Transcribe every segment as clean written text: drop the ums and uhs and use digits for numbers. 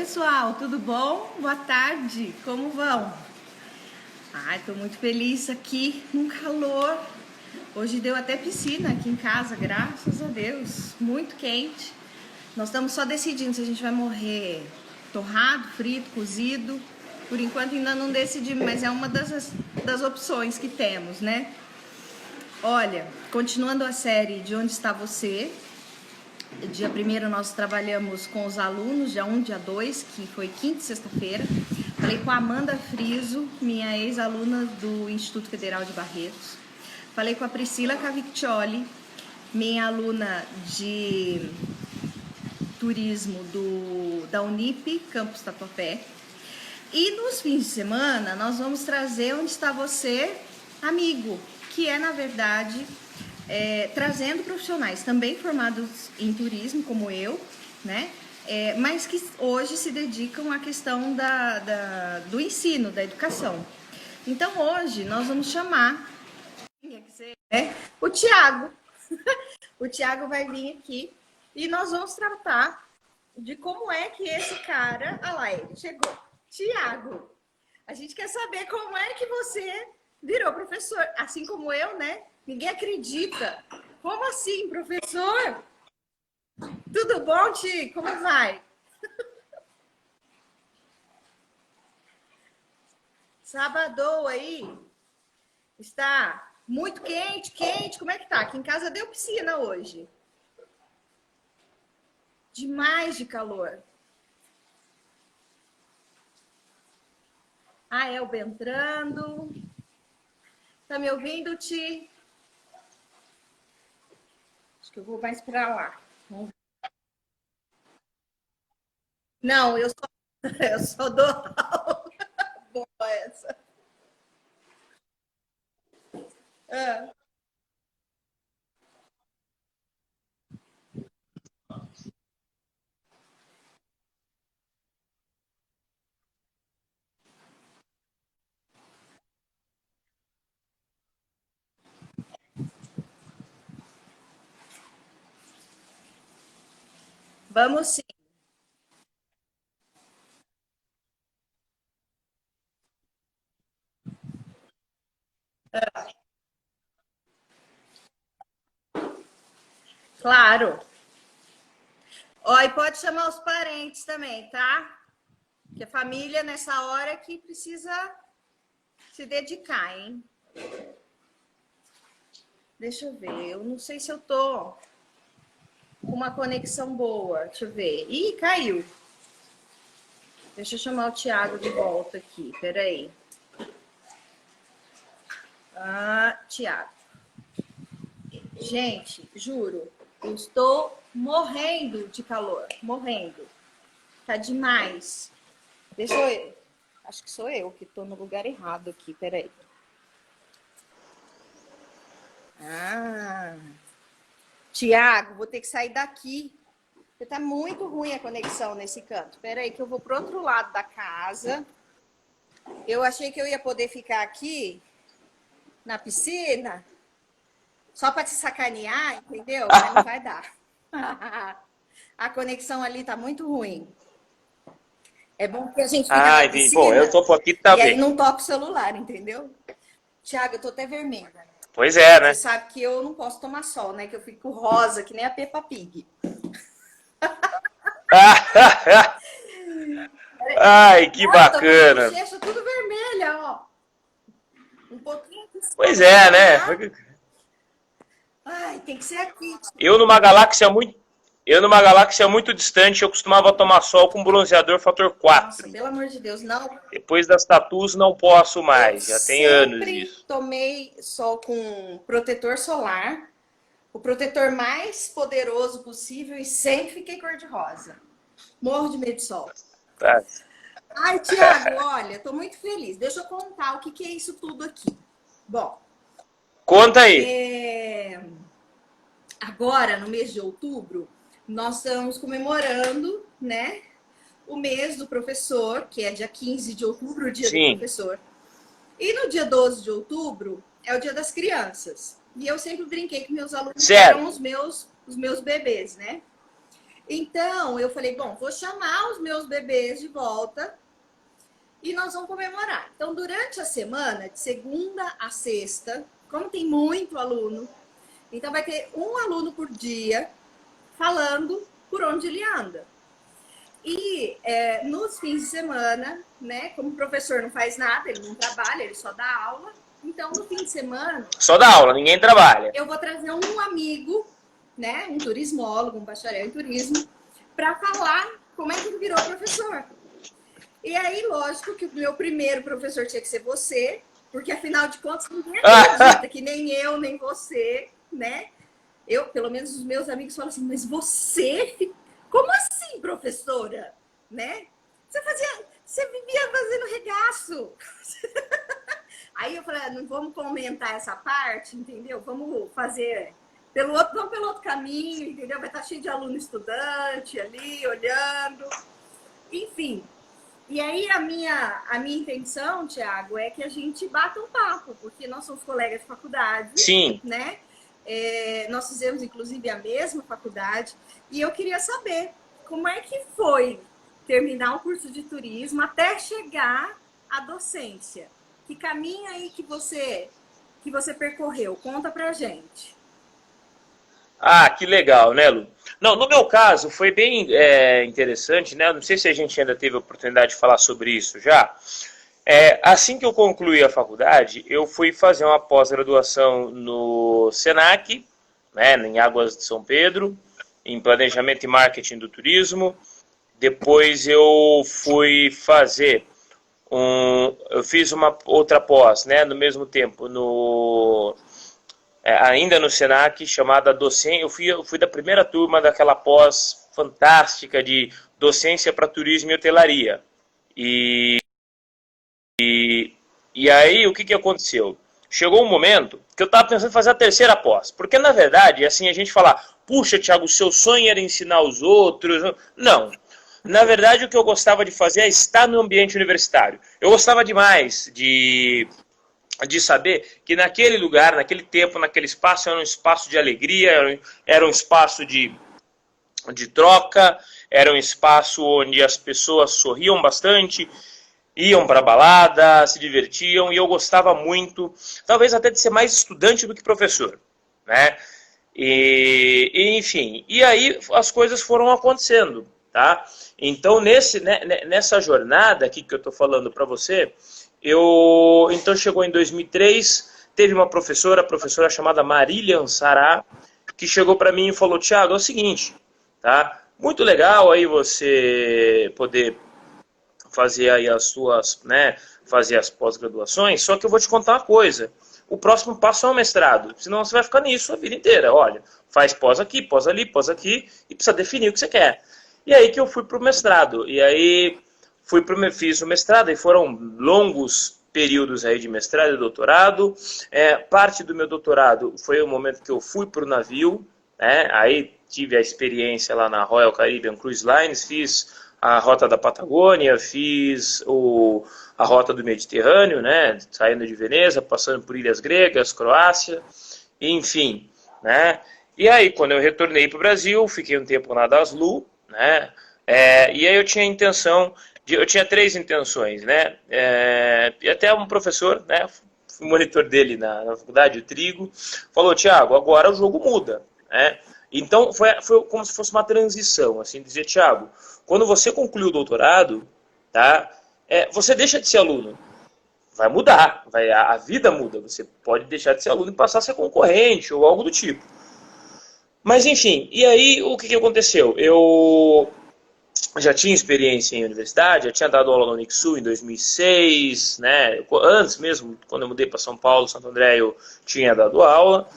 pessoal, tudo bom? Boa tarde, como vão? Ai, tô muito feliz aqui no calor. Hoje deu até piscina aqui em casa, graças a Deus, muito quente. Nós estamos só decidindo se a gente vai morrer torrado, frito, cozido. Por enquanto ainda não decidimos, mas é uma das opções que temos, né? Olha, continuando a série De Onde Está Você? Dia 1º nós trabalhamos com os alunos, dia 1, dia 2, que foi quinta e sexta-feira. Falei com a Amanda Friso, minha ex-aluna do Instituto Federal de Barretos. Falei com a Priscila Cavicchioli, minha aluna de turismo da Unip, Campus Tatuapé. E nos fins de semana nós vamos trazer Onde Está Você, amigo, que é, na verdade, trazendo profissionais também formados em turismo, como eu, né? Mas que hoje se dedicam à questão do ensino, da educação. Então, hoje, nós vamos chamar o Tiago. O Tiago vai vir aqui e nós vamos tratar de como é que esse cara... Olha lá, ele chegou. Tiago, a gente quer saber como é que você virou professor, assim como eu, né? Ninguém acredita. Como assim, professor? Tudo bom, Ti? Como vai? Sábado aí está muito quente, quente. Como é que tá? Aqui em casa deu piscina hoje. Demais de calor. A Elba entrando. Tá me ouvindo, Ti? Acho que eu vou mais pra lá. Não, eu só dou aula. Boa essa. Vamos sim. Claro. Ó, e pode chamar os parentes também, tá? Que a família, nessa hora, que precisa se dedicar, hein? Deixa eu ver. Eu não sei se eu tô com uma conexão boa. Deixa eu ver. Ih, caiu. Deixa eu chamar o Thiago de volta aqui. Peraí. Ah, Thiago. Gente, juro, eu estou morrendo de calor. Morrendo. Tá demais. Deixa eu... Acho que sou eu que tô no lugar errado aqui. Peraí. Ah... Tiago, vou ter que sair daqui, porque tá muito ruim a conexão nesse canto. Espera aí que eu vou pro outro lado da casa. Eu achei que eu ia poder ficar aqui na piscina só para te sacanear, entendeu? Mas não vai dar. A conexão ali tá muito ruim. É bom que a gente fica na piscina. Bom, eu tô por aqui também. E aí não toca o celular, entendeu? Tiago, eu tô até vermelha. Pois é, né? Você sabe que eu não posso tomar sol, né? Que eu fico rosa, que nem a Peppa Pig. Ai, que bacana. Bochecha tudo vermelha, ó. Um pouquinho de sol. Pois é, né? Ai, tem que ser aqui. Eu numa galáxia muito distante, eu costumava tomar sol com bronzeador fator 4. Nossa, pelo amor de Deus, não. Depois das tatuas não posso mais, já tem anos isso. Eu tomei sol com protetor solar, o protetor mais poderoso possível e sempre fiquei cor-de-rosa. Morro de medo de sol. Tá. Ai, Tiago, olha, tô muito feliz. Deixa eu contar o que é isso tudo aqui. Bom, conta aí. Agora, no mês de outubro, nós estamos comemorando, né, o mês do professor, que é dia 15 de outubro, o dia do professor. E no dia 12 de outubro é o dia das crianças. E eu sempre brinquei que meus alunos eram os meus bebês, né? Então, eu falei, bom, vou chamar os meus bebês de volta e nós vamos comemorar. Então, durante a semana, de segunda a sexta, como tem muito aluno, então vai ter um aluno por dia falando por onde ele anda. E nos fins de semana, né, como o professor não faz nada, ele não trabalha, ele só dá aula, então no fim de semana... Só dá aula, ninguém trabalha. Eu vou trazer um amigo, né, um turismólogo, um bacharel em turismo, para falar como é que ele virou professor. E aí, lógico que o meu primeiro professor tinha que ser você, porque afinal de contas ninguém acredita que nem eu, nem você, né? Eu, pelo menos os meus amigos falam assim, mas você, como assim, professora? Né? Você vivia fazendo regaço. Aí eu falei, não vamos comentar essa parte, entendeu? Vamos fazer vamos pelo outro caminho, entendeu? Vai estar cheio de aluno estudante ali, olhando. Enfim. E aí a minha intenção, Thiago, é que a gente bata um papo, porque nós somos colegas de faculdade. Sim. Né? Nós fizemos, inclusive, a mesma faculdade. E eu queria saber como é que foi terminar o curso de turismo até chegar à docência. Que caminho aí que você percorreu? Conta pra gente. Ah, que legal, né, Lu? Não, no meu caso foi bem interessante, né? Não sei se a gente ainda teve a oportunidade de falar sobre isso já. Assim que eu concluí a faculdade, eu fui fazer uma pós-graduação no Senac, né, em Águas de São Pedro, em Planejamento e Marketing do Turismo. Depois eu fui fazer eu fiz uma outra pós, né, no mesmo tempo, ainda no Senac, chamada docência. Eu fui da primeira turma daquela pós fantástica de docência para turismo e hotelaria. E aí, o que aconteceu? Chegou um momento que eu estava pensando em fazer a terceira pós. Porque, na verdade, assim, a gente fala, puxa, Thiago, o seu sonho era ensinar os outros. Não. Na verdade, o que eu gostava de fazer é estar no ambiente universitário. Eu gostava demais de saber que naquele lugar, naquele tempo, naquele espaço, era um espaço de alegria, era um espaço de troca, era um espaço onde as pessoas sorriam bastante, iam para balada, se divertiam, e eu gostava muito, talvez até de ser mais estudante do que professor, né? Enfim, e aí as coisas foram acontecendo, tá? Então, nessa jornada aqui que eu estou falando para você, então chegou em 2003, teve uma professora, a professora chamada Marília Sará, que chegou para mim e falou, Thiago, é o seguinte, tá? Muito legal aí você poder fazer aí as suas, né, fazer as pós-graduações, só que eu vou te contar uma coisa, o próximo passo é o mestrado, senão você vai ficar nisso a vida inteira, olha, faz pós aqui, pós ali, pós aqui, e precisa definir o que você quer. E aí que eu fui para o mestrado, e aí fiz o mestrado, e foram longos períodos aí de mestrado e doutorado. Parte do meu doutorado foi o momento que eu fui para o navio, né? Aí tive a experiência lá na Royal Caribbean Cruise Lines, fiz a rota da Patagônia, fiz a rota do Mediterrâneo, né? Saindo de Veneza, passando por ilhas gregas, Croácia, enfim, né? E aí, quando eu retornei para o Brasil, fiquei um tempo na Daslu, né? E aí eu tinha a intenção eu tinha 3 intenções, né? E até um professor, né? Fui monitor dele na faculdade, o Trigo, falou, Thiago, agora o jogo muda, né? Então foi como se fosse uma transição, assim, dizer, Thiago, quando você conclui o doutorado, tá? Você deixa de ser aluno. Vai mudar, a vida muda. Você pode deixar de ser aluno e passar a ser concorrente ou algo do tipo. Mas enfim, e aí o que aconteceu? Eu já tinha experiência em universidade, já tinha dado aula na Unixul em 2006, né? Antes mesmo, quando eu mudei para São Paulo, Santo André, eu tinha dado aula.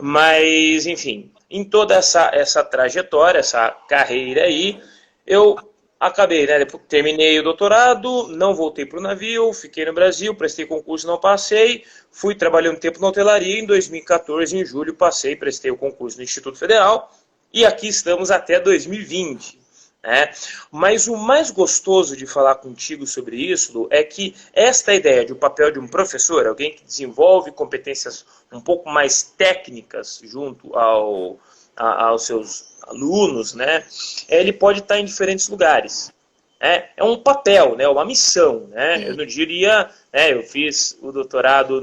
Mas, enfim, em toda essa trajetória, essa carreira aí, eu acabei, né? Terminei o doutorado, não voltei para o navio, fiquei no Brasil, prestei concurso, não passei, fui trabalhar um tempo na hotelaria, em 2014, em julho, passei, prestei o concurso no Instituto Federal, e aqui estamos até 2020. Né? Mas o mais gostoso de falar contigo sobre isso, Lu, é que esta ideia de um papel de um professor, alguém que desenvolve competências um pouco mais técnicas junto aos seus alunos, né, ele pode estar em diferentes lugares. É um papel, né, uma missão. Né? Eu não diria, né, eu fiz o doutorado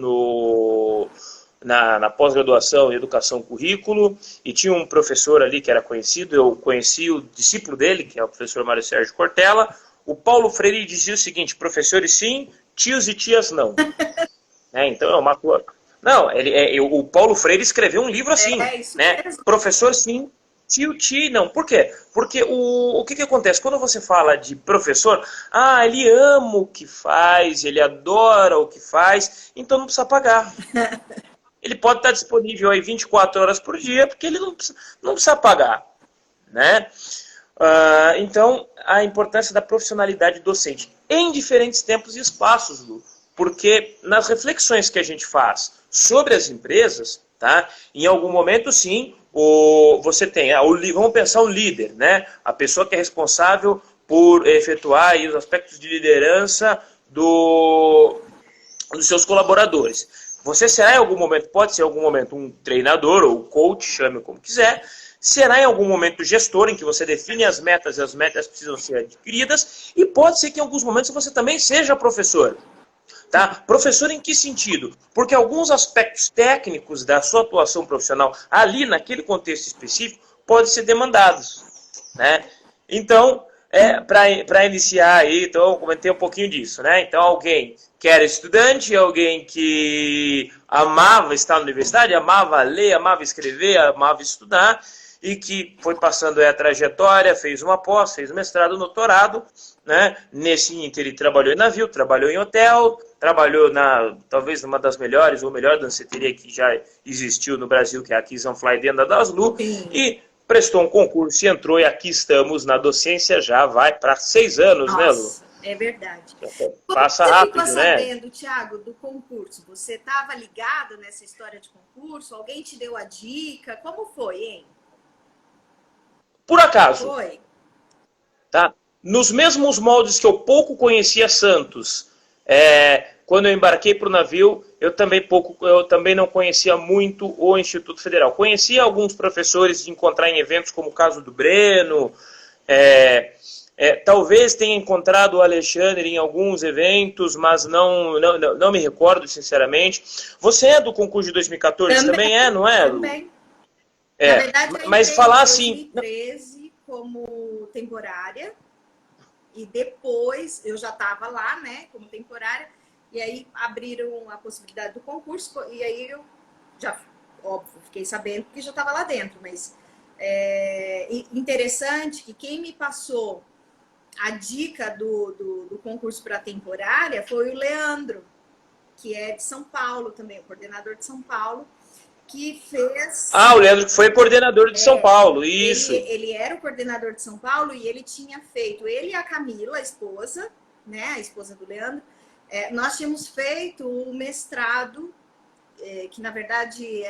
na pós-graduação em Educação Currículo, e tinha um professor ali que era conhecido, eu conheci o discípulo dele, que é o professor Mário Sérgio Cortella. O Paulo Freire dizia o seguinte: professores sim, tios e tias não. Então é uma coisa. Não, o Paulo Freire escreveu um livro assim, né? Mesmo. Professor sim, tio, não. Por quê? Porque o que acontece? Quando você fala de professor, ele ama o que faz, ele adora o que faz, então não precisa pagar. Ele pode estar disponível aí 24 horas por dia, porque ele não precisa pagar. Né? Então, a importância da profissionalidade docente em diferentes tempos e espaços, Lu. Porque nas reflexões que a gente faz sobre as empresas, tá? Em algum momento, sim, você tem, vamos pensar o líder, né? A pessoa que é responsável por efetuar aí os aspectos de liderança dos seus colaboradores. Você será em algum momento, pode ser em algum momento um treinador ou coach, chame como quiser, será em algum momento gestor, em que você define as metas e as metas precisam ser adquiridas, e pode ser que em alguns momentos você também seja professor. Tá? Professor em que sentido? Porque alguns aspectos técnicos da sua atuação profissional ali naquele contexto específico podem ser demandados. Né? Então, para iniciar aí, então eu comentei um pouquinho disso. Né? Então, alguém que era estudante, alguém que amava estar na universidade, amava ler, amava escrever, amava estudar, e que foi passando a trajetória, fez uma pós, fez um mestrado, doutorado, né? Nesse ínter ele trabalhou em navio, trabalhou em hotel, trabalhou talvez numa das melhores, ou melhor danceteria que já existiu no Brasil, que é a Kiss and Fly dentro da Daslu, e prestou um concurso e entrou, e aqui estamos na docência, já vai para 6 anos. Nossa, né, Lu? É verdade. Passa rápido, você né? ficou sabendo, Thiago, do concurso? Você estava ligado nessa história de concurso? Alguém te deu a dica? Como foi, hein? Por acaso. Foi. Tá? Nos mesmos moldes que eu pouco conhecia Santos, quando eu embarquei para o navio, eu também não conhecia muito o Instituto Federal. Conhecia alguns professores de encontrar em eventos, como o caso do Breno, talvez tenha encontrado o Alexandre em alguns eventos, mas não me recordo, sinceramente. Você é do concurso de 2014? Também não é? Também. Na verdade, eu mas falar assim... 2013 como temporária, e depois eu já estava lá, né, como temporária, e aí abriram a possibilidade do concurso, e aí eu já, óbvio, fiquei sabendo que já estava lá dentro, mas interessante que quem me passou a dica do concurso para temporária foi o Leandro, que é de São Paulo também, o coordenador de São Paulo, que fez... o Leandro que foi coordenador de São Paulo, isso. Ele era o coordenador de São Paulo e ele tinha feito, ele e a Camila, a esposa, né, a esposa do Leandro, nós tínhamos feito o mestrado, que na verdade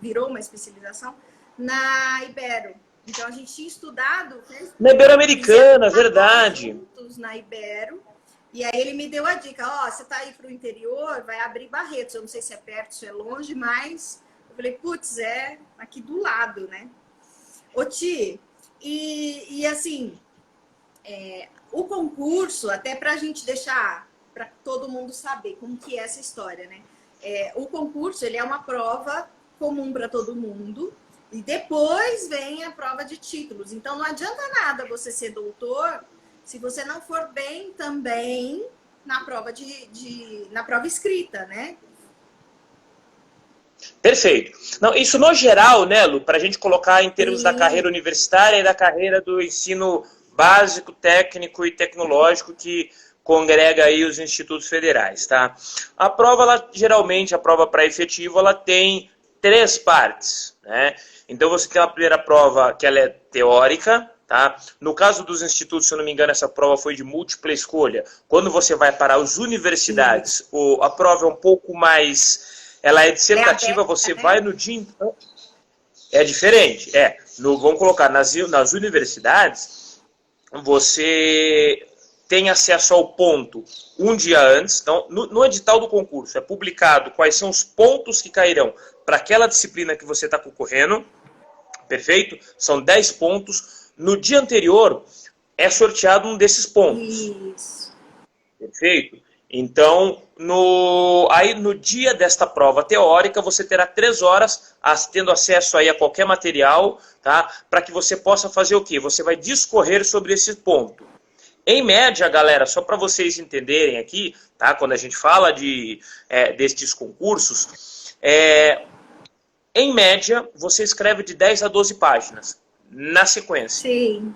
virou uma especialização, na Ibero. Então a gente tinha estudado... Na Ibero-Americana, verdade. Juntos na Ibero. E aí ele me deu a dica, você tá aí pro interior, vai abrir Barretos. Eu não sei se é perto, se é longe, mas... Eu falei, putz, aqui do lado, né? Ô, Ti, e assim, o concurso, até pra gente deixar, para todo mundo saber como que é essa história, né? O concurso, ele é uma prova comum para todo mundo, e depois vem a prova de títulos. Então, não adianta nada você ser doutor se você não for bem também na prova na prova escrita, né? Perfeito. Não, isso no geral, né, Lu, para a gente colocar em termos da carreira universitária e da carreira do ensino básico, técnico e tecnológico que congrega aí os institutos federais, tá? A prova, geralmente, a prova para efetivo, ela tem 3 partes, né? Então você tem a primeira prova que ela é teórica, tá? No caso dos institutos, se eu não me engano, essa prova foi de múltipla escolha. Quando você vai para as universidades, a prova é um pouco mais... Ela é dissertativa, você vai no dia... É diferente, vamos colocar, nas universidades, você tem acesso ao ponto um dia antes. Então, no edital do concurso é publicado quais são os pontos que cairão para aquela disciplina que você está concorrendo. Perfeito? São 10 pontos. No dia anterior é sorteado um desses pontos. Isso. Perfeito? Então, aí no dia desta prova teórica, você terá 3 horas tendo acesso aí a qualquer material, tá? Para que você possa fazer o quê? Você vai discorrer sobre esse ponto. Em média, galera, só para vocês entenderem aqui, tá? Quando a gente fala destes concursos, em média, você escreve de 10 a 12 páginas na sequência. Sim.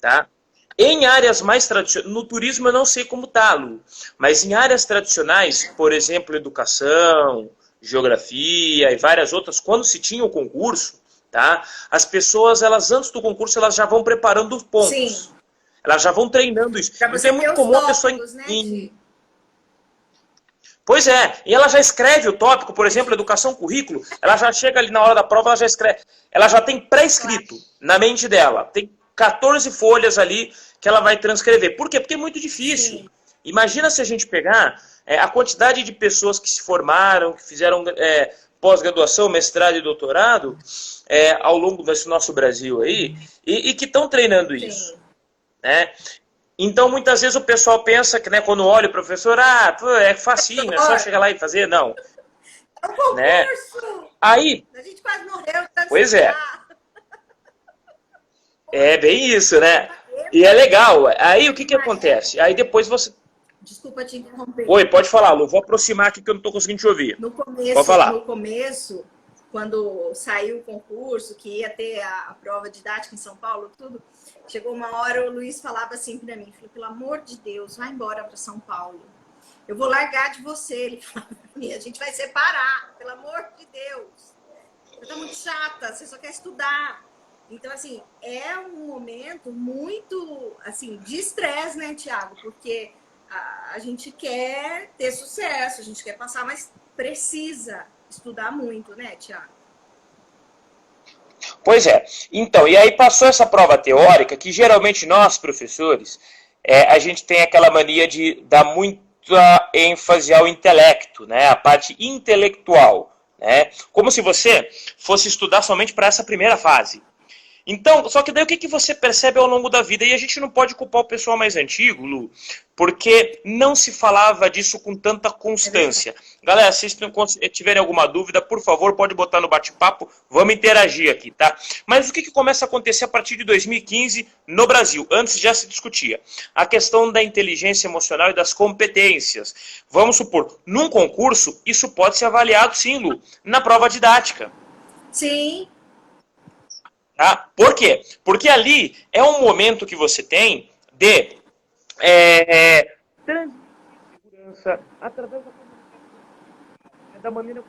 Tá? Em áreas mais tradicionais, no turismo eu não sei como tá, Lu, mas em áreas tradicionais, por exemplo, educação, geografia e várias outras, quando se tinha o concurso, tá? As pessoas, elas antes do concurso, elas já vão preparando os pontos. Sim. Elas já vão treinando isso. Pra Então você é muito ter os comum a pessoa tópicos, né, Ti? Pois é, e ela já escreve o tópico, por exemplo, educação, currículo, ela já chega ali na hora da prova, ela já escreve, ela já tem pré-escrito na mente dela, tem 14 folhas ali que ela vai transcrever. Por quê? Porque é muito difícil. Sim. Imagina se a gente pegar a quantidade de pessoas que se formaram, que fizeram pós-graduação, mestrado e doutorado ao longo desse nosso Brasil aí, e que estão treinando isso. Sim. Né? Então, muitas vezes o pessoal pensa que, né, quando olha o professor, é facinho, é só chegar lá e fazer. Não. É um concurso! Né? Aí, a gente quase morreu. Pois é. É bem isso, né? E é legal. Aí, o que acontece? Aí, depois você... Desculpa te interromper. Oi, pode falar, Lu. Vou aproximar aqui que eu não estou conseguindo te ouvir. Pode falar. No começo, quando saiu o concurso, que ia ter a prova didática em São Paulo, tudo, chegou uma hora, o Luiz falava assim para mim, falou, pelo amor de Deus, vai embora para São Paulo. Eu vou largar de você. Ele falava pra mim, a gente vai separar, pelo amor de Deus. Você tá muito chata, você só quer estudar. Então, assim, é um momento muito, assim, de estresse, né, Tiago? Porque a gente quer ter sucesso, a gente quer passar, mas precisa estudar muito, né, Tiago? Pois é. Então, e aí passou essa prova teórica, que geralmente nós, professores, a gente tem aquela mania de dar muita ênfase ao intelecto, né? A parte intelectual, né? Como se você fosse estudar somente para essa primeira fase. Então, só que daí o que você percebe ao longo da vida? E a gente não pode culpar o pessoal mais antigo, Lu, porque não se falava disso com tanta constância. Galera, se vocês tiverem alguma dúvida, por favor, pode botar no bate-papo, vamos interagir aqui, tá? Mas o que começa a acontecer a partir de 2015 no Brasil? Antes já se discutia. A questão da inteligência emocional e das competências. Vamos supor, num concurso, isso pode ser avaliado sim, Lu, na prova didática. Sim. Tá? Por quê? Porque ali é um momento que você tem de segurança através da maneira.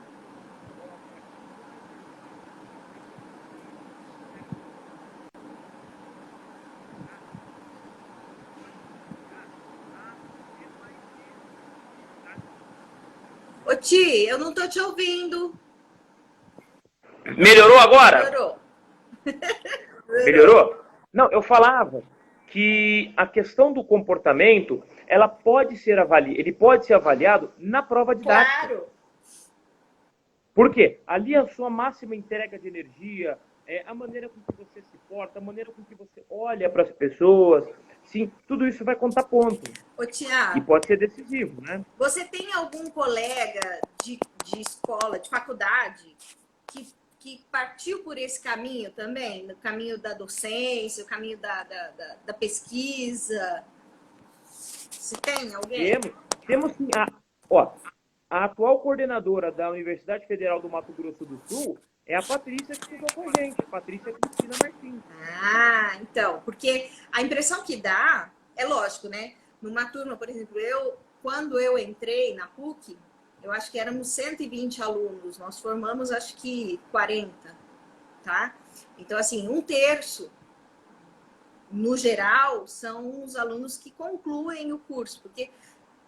Ô, Ti, eu não tô te ouvindo. Melhorou agora? Melhorou. Melhorou? Não, eu falava que a questão do comportamento, ela pode ser ele pode ser avaliado na prova didática. Claro. Por quê? Ali a sua máxima entrega de energia, a maneira com que você se porta, a maneira com que você olha para as pessoas, sim, tudo isso vai contar ponto. Ô, Tiago, e pode ser decisivo, né? Você tem algum colega de escola, de faculdade, que partiu por esse caminho também? No caminho da docência, o caminho da pesquisa? Você tem alguém? Temos sim. A atual coordenadora da Universidade Federal do Mato Grosso do Sul é a Patrícia que estudou com a gente, a Patrícia Cristina Martins. Ah, então, porque a impressão que dá, é lógico, né? Numa turma, por exemplo, quando eu entrei na PUC, eu acho que éramos 120 alunos, nós formamos acho que 40, tá? Então, assim, 1/3, no geral, são os alunos que concluem o curso, porque,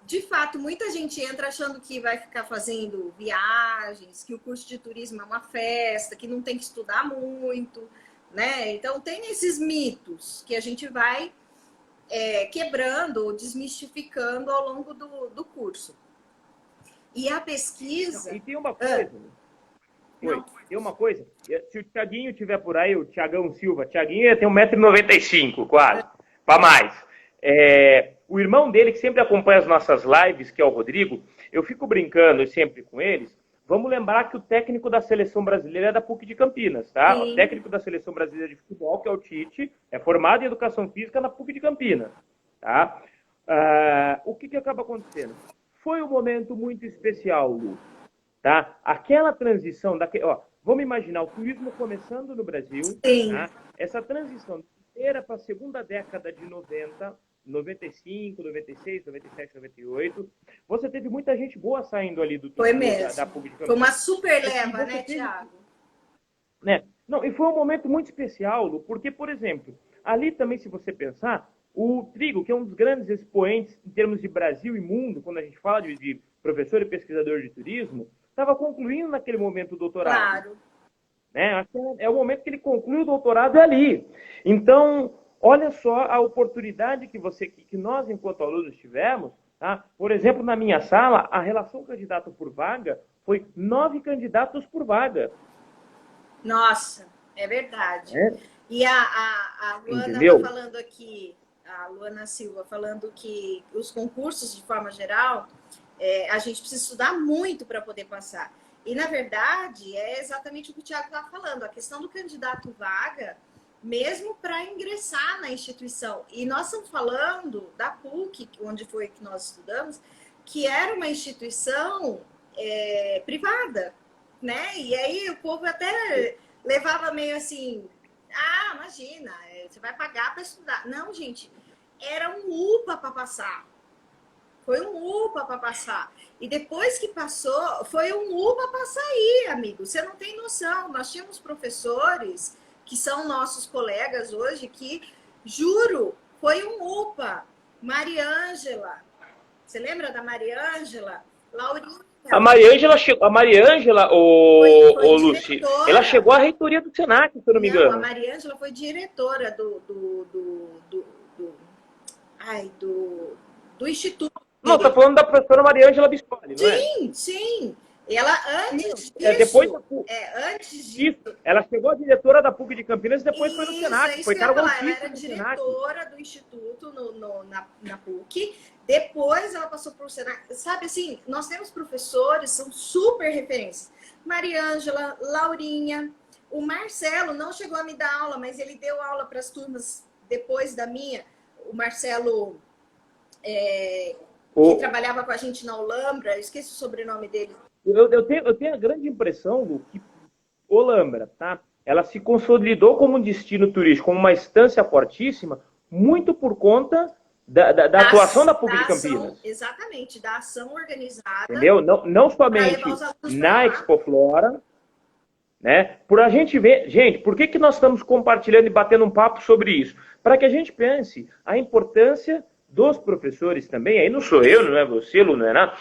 de fato, muita gente entra achando que vai ficar fazendo viagens, que o curso de turismo é uma festa, que não tem que estudar muito, né? Então, tem esses mitos que a gente vai quebrando ou desmistificando ao longo do curso. E a pesquisa... E tem uma coisa... Oi. Não. Tem uma coisa, se o Thiaguinho tiver por aí, o Thiagão Silva, Thiaguinho ia ter 1,95 m quase, para mais. O irmão dele, que sempre acompanha as nossas lives, que é o Rodrigo, eu fico brincando sempre com eles. Vamos lembrar que o técnico da seleção brasileira é da PUC de Campinas, tá? O Sim. técnico da seleção brasileira de futebol, que é o Tite, é formado em educação física na PUC de Campinas, tá? O que acaba acontecendo? Foi um momento muito especial, Lu, tá? Aquela transição, vamos imaginar o turismo começando no Brasil, tá? Essa transição era para a segunda década de 90, 95, 96, 97, 98. Você teve muita gente boa saindo ali Foi mesmo. da PUC de Campinas. Foi uma super leva, né, Thiago? Né? Não, e foi um momento muito especial, Lu, porque, por exemplo, ali também, se você pensar, o Trigo, que é um dos grandes expoentes em termos de Brasil e mundo, quando a gente fala de professor e pesquisador de turismo, estava concluindo naquele momento o doutorado. Claro. Né? É o momento que ele conclui o doutorado, é ali. Então, olha só a oportunidade que nós, enquanto alunos, tivemos. Tá? Por exemplo, na minha sala, a relação candidato por vaga foi 9 candidatos por vaga. Nossa, é verdade. E a Luana tá falando aqui, a Luana Silva falando que os concursos, de forma geral, a gente precisa estudar muito para poder passar. E, na verdade, é exatamente o que o Thiago está falando, a questão do candidato vaga, mesmo para ingressar na instituição. E nós estamos falando da PUC, onde foi que nós estudamos, que era uma instituição privada, né? E aí o povo até levava meio assim, imagina, você vai pagar para estudar. Não, gente, era um UPA para passar. Foi um UPA para passar. E depois que passou, foi um UPA para sair, amigo. Você não tem noção. Nós tínhamos professores que são nossos colegas hoje que, juro, foi um UPA. Mariângela. Você lembra da Mariângela? Laurinha. A Mariângela, Lucy, ela chegou à reitoria do Senac, se eu não me engano. A Mariângela foi diretora do Instituto. Não, tá falando da professora Mariângela Biscoli, não é? Sim. Ela, antes disso... Ela chegou a diretora da PUC de Campinas e depois foi no Senac. Foi ela era diretora do Instituto na PUC. Depois ela passou para o Senac. Sabe assim, nós temos professores, são super referências. Mariângela, Laurinha, o Marcelo não chegou a me dar aula, mas ele deu aula para as turmas depois da minha. O Marcelo... que trabalhava com a gente na Olambra, eu esqueci o sobrenome dele. Eu tenho a grande impressão, Lu, que Olambra, tá? Ela se consolidou como um destino turístico, como uma estância fortíssima, muito por conta da atuação da PUC de Campinas. Exatamente, da ação organizada. Entendeu? Não somente na Expoflora, né? Por a gente ver... Gente, por que nós estamos compartilhando e batendo um papo sobre isso? Para que a gente pense a importância dos professores também, aí não sou eu, não é você, Lu, não é nada.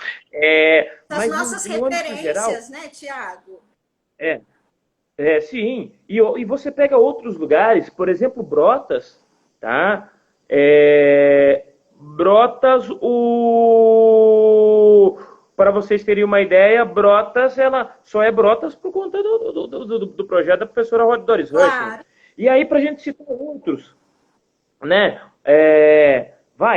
As nossas referências, geral, né, Thiago? Sim. E você pega outros lugares, por exemplo, Brotas, tá? Brotas, para vocês terem uma ideia, Brotas, ela só é Brotas por conta do projeto da professora Doris Rushman. E aí, para a gente citar outros, né?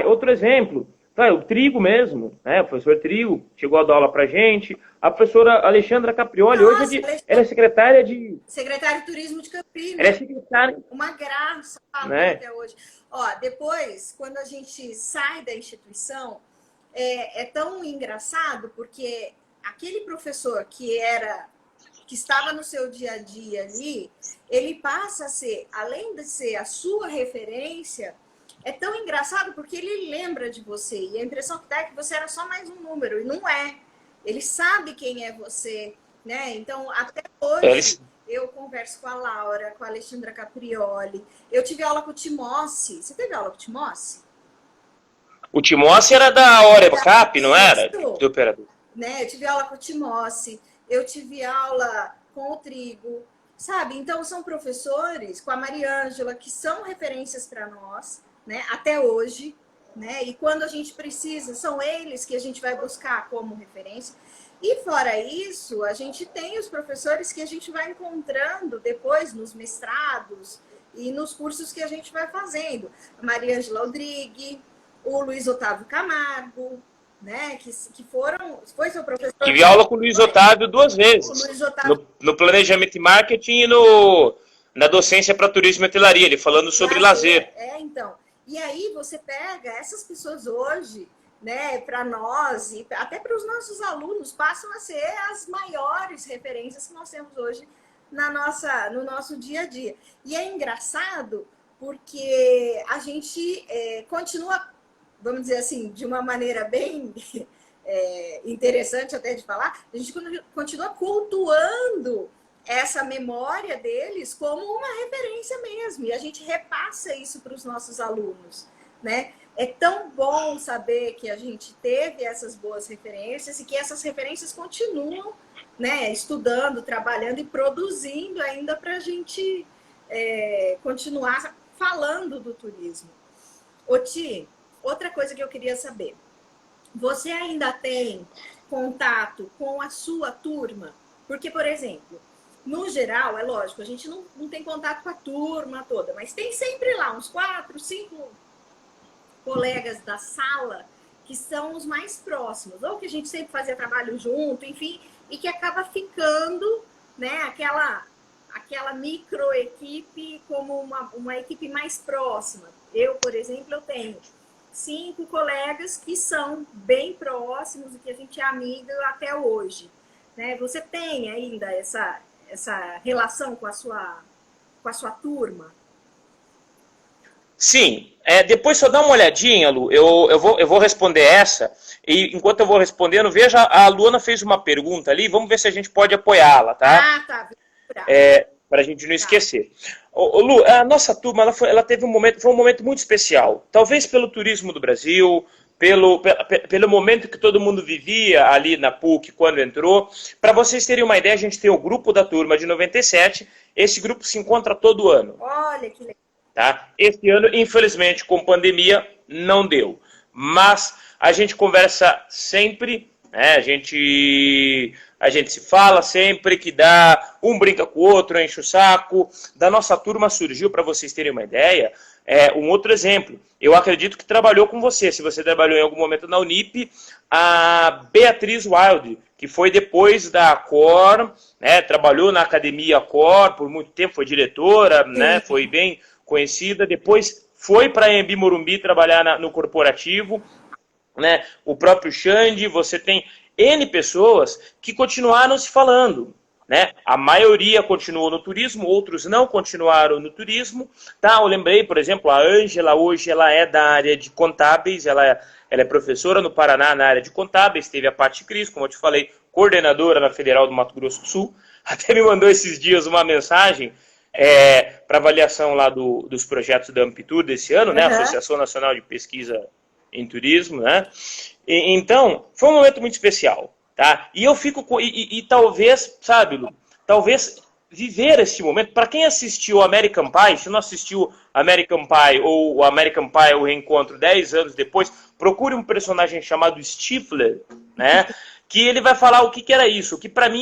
Outro exemplo, o Trigo mesmo, né? O professor Trigo chegou a dar aula pra gente. A professora Alexandra Caprioli, hoje ela é secretária de Turismo de Campinas. Ela é secretária. Uma graça, né? Até hoje. Depois, quando a gente sai da instituição, é tão engraçado, porque aquele professor que estava no seu dia a dia ali, ele passa a ser, além de ser a sua referência... É tão engraçado porque ele lembra de você. E a impressão que dá é que você era só mais um número. E não é. Ele sabe quem é você, né? Então, até hoje, eu converso com a Laura, com a Alexandra Caprioli. Eu tive aula com o Timóteo. Você teve aula com o Timóteo? O Timóteo era da Orecap, não era? Do operador. Né? Eu tive aula com o Timóteo. Eu tive aula com o Trigo. Sabe? Então, são professores, com a Mariângela, que são referências para nós, né? Até hoje, né? E quando a gente precisa, são eles que a gente vai buscar como referência. E fora isso, a gente tem os professores que a gente vai encontrando depois nos mestrados e nos cursos que a gente vai fazendo. A Maria Ângela Rodrigues, o Luiz Otávio Camargo, né? Foi seu professor. Tive aula com o Luiz Otávio 2 O vezes. Luiz Otávio. No planejamento e marketing e na docência para turismo e hotelaria, ele falando sobre lazer. Então. E aí você pega essas pessoas hoje, né, para nós e até para os nossos alunos, passam a ser as maiores referências que nós temos hoje no nosso dia a dia. E é engraçado porque a gente continua, vamos dizer assim, de uma maneira bem interessante até de falar, a gente continua cultuando essa memória deles como uma referência mesmo, e a gente repassa isso para os nossos alunos, né? É tão bom saber que a gente teve essas boas referências e que essas referências continuam, né, estudando, trabalhando e produzindo ainda para a gente continuar falando do turismo. Ô Ti, outra coisa que eu queria saber, você ainda tem contato com a sua turma? Porque, por exemplo, no geral, é lógico, a gente não tem contato com a turma toda, mas tem sempre lá uns 4, 5 colegas da sala que são os mais próximos, ou que a gente sempre fazia trabalho junto, enfim, e que acaba ficando, né, aquela micro-equipe como uma equipe mais próxima. Eu, por exemplo, eu tenho 5 colegas que são bem próximos e que a gente é amiga até hoje. Né? Você tem ainda essa relação com a sua turma? Sim, depois só dá uma olhadinha, Lu, eu vou responder essa, e enquanto eu vou respondendo, veja, a Luana fez uma pergunta ali, vamos ver se a gente pode apoiá-la, tá? Ah, tá. Para a gente não esquecer. Lu, a nossa turma, ela teve foi um momento muito especial, talvez pelo turismo do Brasil, pelo momento que todo mundo vivia ali na PUC quando entrou. Para vocês terem uma ideia, a gente tem o grupo da turma de 97, esse grupo se encontra todo ano. Olha que legal. Tá? Esse ano, infelizmente, com pandemia, não deu. Mas a gente conversa sempre, né? A gente se fala sempre que dá, um brinca com o outro, enche o saco. Da nossa turma surgiu, para vocês terem uma ideia, um outro exemplo. Eu acredito que trabalhou com você, se você trabalhou em algum momento na Unip, a Beatriz Wilde, que foi depois da Accor, né? Trabalhou na Academia Accor por muito tempo, foi diretora, né? Foi bem conhecida, depois foi para a Anhembi Morumbi trabalhar no corporativo, né? O próprio Xande, você tem N pessoas que continuaram se falando, né? A maioria continuou no turismo, outros não continuaram no turismo, tá? Eu lembrei, por exemplo, a Ângela, hoje ela é da área de contábeis, ela é professora no Paraná na área de contábeis, teve a Paty Cris, como eu te falei, coordenadora na Federal do Mato Grosso do Sul, até me mandou esses dias uma mensagem para avaliação lá dos projetos da Ampitur desse ano, né? Associação Nacional de Pesquisa em Turismo, né? Então, foi um momento muito especial, tá? E eu fico e talvez, sabe, Lu, talvez viver esse momento, para quem assistiu American Pie, se não assistiu American Pie ou o American Pie, o Reencontro, 10 anos depois, procure um personagem chamado Stifler, né? Que ele vai falar o que era isso, que para mim,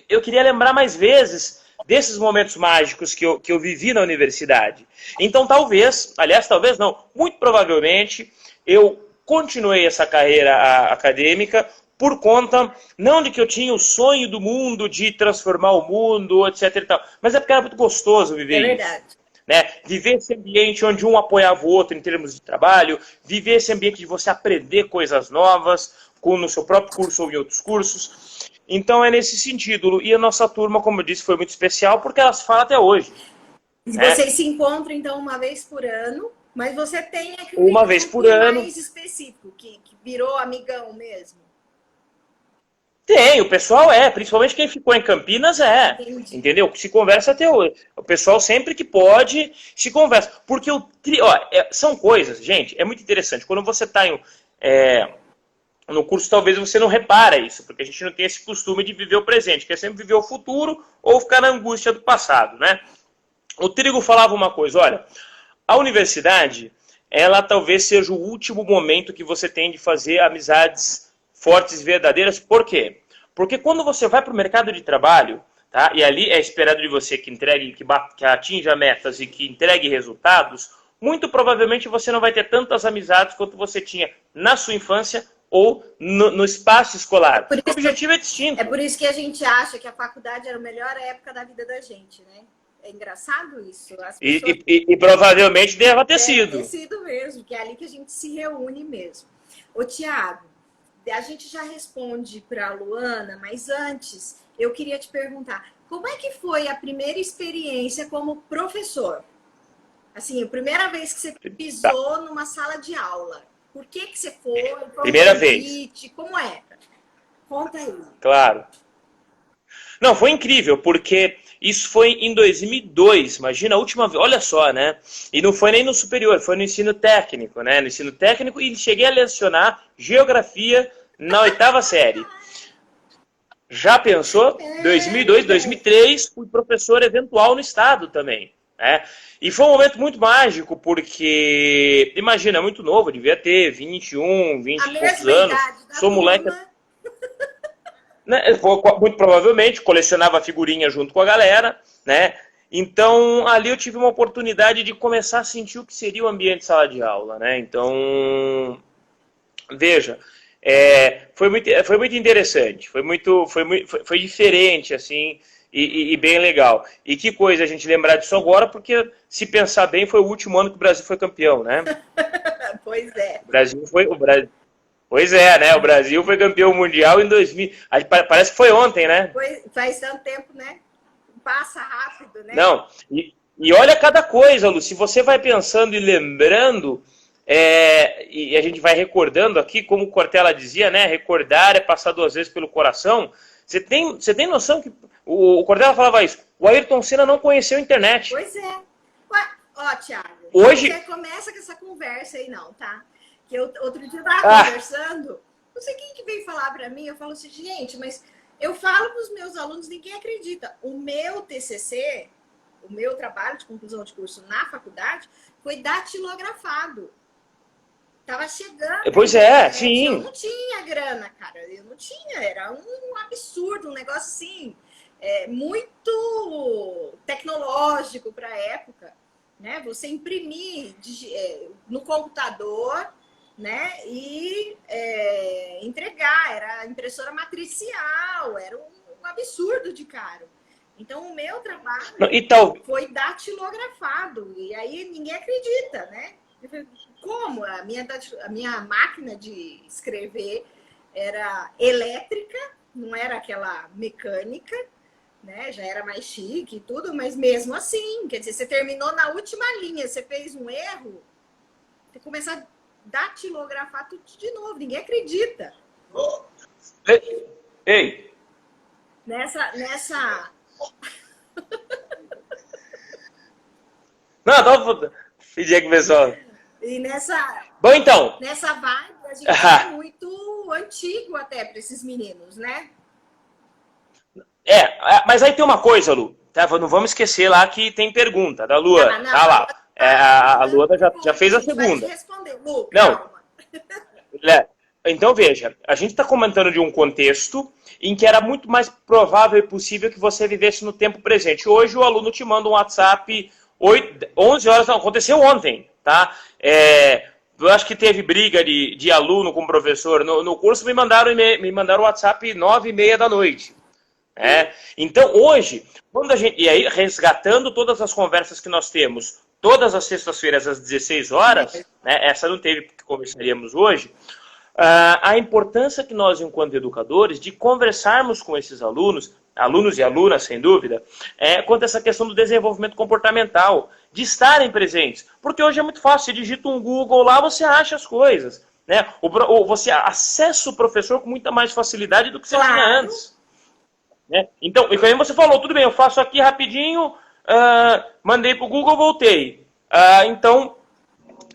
eu queria lembrar mais vezes desses momentos mágicos que eu vivi na universidade. Então talvez não, muito provavelmente, eu continuei essa carreira acadêmica por conta, não de que eu tinha o sonho do mundo de transformar o mundo, etc e tal, mas é porque era muito gostoso viver isso. É verdade. Né? Viver esse ambiente onde um apoiava o outro em termos de trabalho, viver esse ambiente de você aprender coisas novas, no seu próprio curso ou em outros cursos. Então é nesse sentido, Lu. E a nossa turma, como eu disse, foi muito especial porque elas falam até hoje. Vocês se encontram, então, uma vez por ano, mas você tem aquele uma vez por ano mais específico, que virou amigão mesmo? Tem, o pessoal principalmente quem ficou em Campinas Entendi. Entendeu? Se conversa até hoje. O pessoal sempre que pode se conversa. Porque são coisas, gente, é muito interessante. Quando você está no curso, talvez você não repara isso, porque a gente não tem esse costume de viver o presente, quer sempre viver o futuro ou ficar na angústia do passado, né? O Trigo falava uma coisa, olha, a universidade, ela talvez seja o último momento que você tem de fazer amizades fortes e verdadeiras. Por quê? Porque quando você vai para o mercado de trabalho, tá? E ali é esperado de você que entregue, que atinja metas e que entregue resultados, muito provavelmente você não vai ter tantas amizades quanto você tinha na sua infância ou no espaço escolar. O objetivo é distinto. É por isso que a gente acha que a faculdade era a melhor época da vida da gente, né? É engraçado isso. As pessoas E provavelmente deva ter sido. Deve ter sido mesmo, que é ali que a gente se reúne mesmo. Ô, Tiago, a gente já responde para a Luana, mas antes eu queria te perguntar, como é que foi a primeira experiência como professor? Assim, a primeira vez que você pisou numa sala de aula. Por que você foi? Primeira vez. Como é? Conta aí. Claro. Não, foi incrível, porque isso foi em 2002, imagina a última vez, olha só, né? E não foi nem no superior, foi no ensino técnico, né? No ensino técnico, e cheguei a lecionar geografia na 8ª série. Já pensou? 2002, 2003, fui professor eventual no estado também. Né? E foi um momento muito mágico, porque, imagina, muito novo, devia ter 21, 20 e poucos anos. Sou moleque. Né? Muito provavelmente, colecionava figurinha junto com a galera, né? Então, ali eu tive uma oportunidade de começar a sentir o que seria o ambiente de sala de aula, né? Então, veja, foi muito interessante, foi diferente, assim, e bem legal. E que coisa a gente lembrar disso agora, porque, se pensar bem, foi o último ano que o Brasil foi campeão, né? Pois é. Pois é, né? O Brasil foi campeão mundial em 2000. Parece que foi ontem, né? Faz tanto tempo, né? Passa rápido, né? Não, e olha cada coisa, Lu. Se você vai pensando e lembrando, e a gente vai recordando aqui, como o Cortella dizia, né? Recordar é passar 2 vezes pelo coração. Você tem noção que o Cortella falava isso? O Ayrton Senna não conheceu a internet. Pois é. Ó, Thiago, hoje você começa com essa conversa aí, não, tá? Que outro dia eu tava conversando, não sei quem que veio falar pra mim, eu falo assim, gente, mas eu falo pros meus alunos, ninguém acredita. O meu TCC, o meu trabalho de conclusão de curso na faculdade, foi datilografado. Tava chegando. Pois é, sim. Eu não tinha grana, cara. Eu não tinha. Era um absurdo, um negócio assim, muito tecnológico para a época. Né? Você imprimir no computador, né? E entregar. Era impressora matricial. Era um absurdo de caro. Então, o meu trabalho foi datilografado. E aí ninguém acredita, né? Como? A minha máquina de escrever era elétrica, não era aquela mecânica, né? Já era mais chique e tudo, mas mesmo assim, quer dizer, você terminou na última linha, você fez um erro, você começa a datilografar tudo de novo, ninguém acredita. Ei! Nessa... Não, tô pedir aqui, pessoal. E nessa... Bom, então. Nessa vibe, a gente é muito antigo até para esses meninos, né? Mas aí tem uma coisa, Lu. Tá? Não vamos esquecer lá que tem pergunta da Luana. Não, tá lá. A Luana já fez a segunda. Vai responder, Lu, não. Então, veja. A gente está comentando de um contexto em que era muito mais provável e possível que você vivesse no tempo presente. Hoje o aluno te manda um WhatsApp 11 horas, não, aconteceu ontem, tá? Eu acho que teve briga de aluno com professor no curso, me mandaram o WhatsApp 9h30 da noite. Então, hoje, quando a gente. E aí, resgatando todas as conversas que nós temos, todas as sextas-feiras às 16 horas, né, essa não teve porque conversaríamos hoje, a importância que nós, enquanto educadores, de conversarmos com esses alunos e alunas, sem dúvida, quanto a essa questão do desenvolvimento comportamental, de estarem presentes. Porque hoje é muito fácil, você digita um Google lá, você acha as coisas. Né? Você acessa o professor com muita mais facilidade do que você tinha antes. Né? Então, e como você falou, tudo bem, eu faço aqui rapidinho, mandei para o Google, voltei. Então,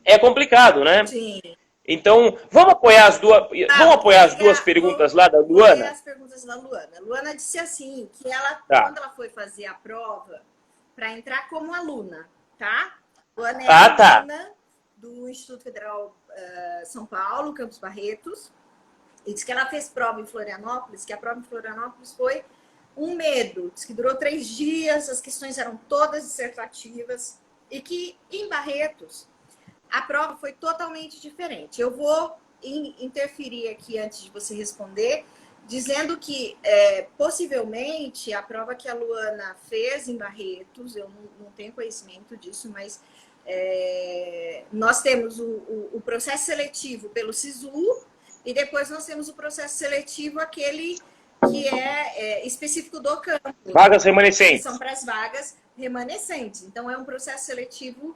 é complicado, né? Sim. Então, vamos apoiar as duas perguntas lá da Luana? As perguntas da Luana. A Luana disse assim, que ela, quando ela foi fazer a prova, para entrar como aluna, tá? Luana é aluna do Instituto Federal São Paulo, Campos Barretos. E diz que ela fez prova em Florianópolis, que a prova em Florianópolis foi um medo. Diz que durou 3 dias, as questões eram todas dissertativas e que em Barretos a prova foi totalmente diferente. Eu vou interferir aqui antes de você responder, dizendo que possivelmente a prova que a Luana fez em Barretos, eu não tenho conhecimento disso, mas nós temos o processo seletivo pelo SISU e depois nós temos o processo seletivo aquele que é específico do campo. Vagas remanescentes. São para as vagas remanescentes. Então é um processo seletivo,